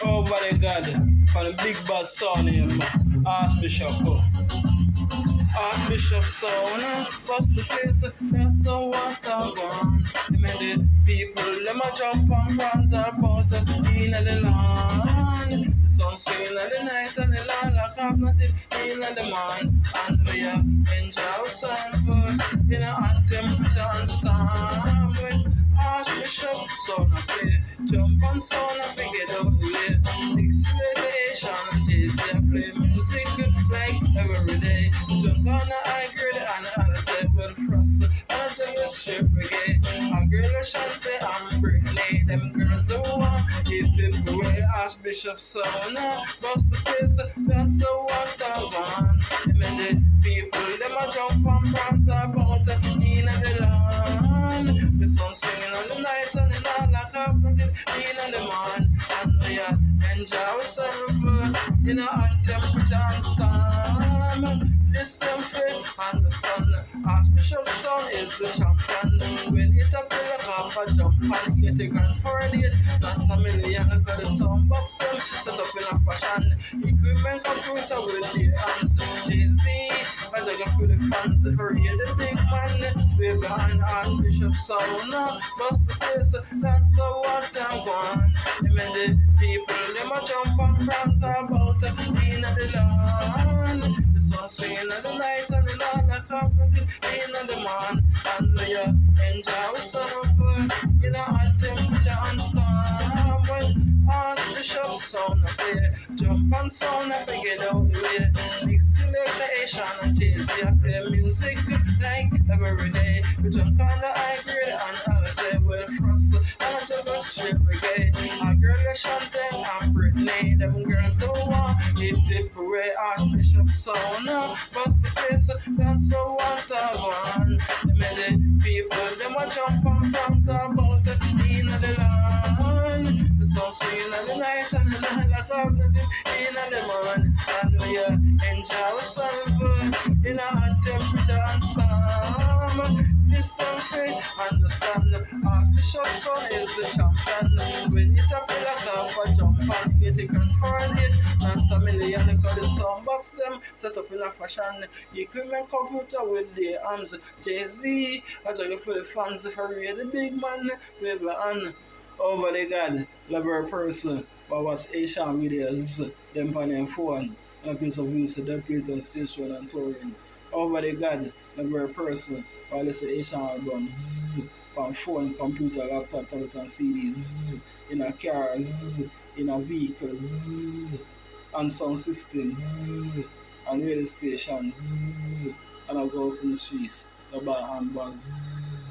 Over the God, for the big boss son him, Archbishup. Archbishop sound, what's the place? That's a water gun. He made the people, them a jump and bronze about in the land. The sun swing in the night and the land like half nothing in the man. And we enjoy ourselves in a hot temperature and storm. When Archbishop sound a play, jump and sound a figure out the way. Big celebration, Jay-Z play music like every day. Jump on the high grade and I say well frost. And I tell you straight brigade. A girl a Shante and Britney. Them girls the one. If people wear Archbishop sound, bust the place. That's a water gun. Them the people them a jump and bronze about in the land. The sun swinging on the night and the land like half nothing in the man. And we enjoy ourselves in a hot temperature and storm. This them fit understand. Archbishop son is the champion. When it up to the half a jump and 80 grand for a date. Not a million, got the sound box them set up in a fashion. Equipment computer with the hands. Jay-Z, as I go through the fans, for real the big man. We've got an Archbishop sound. Bust the place, that's a water one. They made the people, them a jump and bronze about in the land. The sun swinging in the night and the land like half nothing in the man. And we enjoy ourselves in a hot temperature and storm. When Archbishop sound a play, jump and sound a get out the way. Big celebration and Jay-Z play music like every day. We jump on the high grade and I say well frost. And I jump a straight brigade. A girl a Shante and Britney. Them girls don't want it. People wear Archbishop sound. Bust the place, that's a water one. They made the people, them a jump and bounce about in the land. The sun swinging in the night and the land like half nothing in the man. And we enjoy ourselves in a hot temperature and storm. This don't fit, understand. Archbishop son is the champion. When you tap it like half a jump and 80 can coordinate. Not a million, because the sound box them set up in a fashion. Equipment computer with the arms. Jay-Z, I tell you for the fans, if I read the big man, with the hand over the God, level person, but what's Asian videos, them on their phone, and a piece of music, their place on station and touring. Over the God, level person, while listen Asian albums, on phone, computer, laptop, tablet, and CDs, in a cars, in a vehicles, and sound systems, and radio stations, and I go out in the streets, the bar and bars.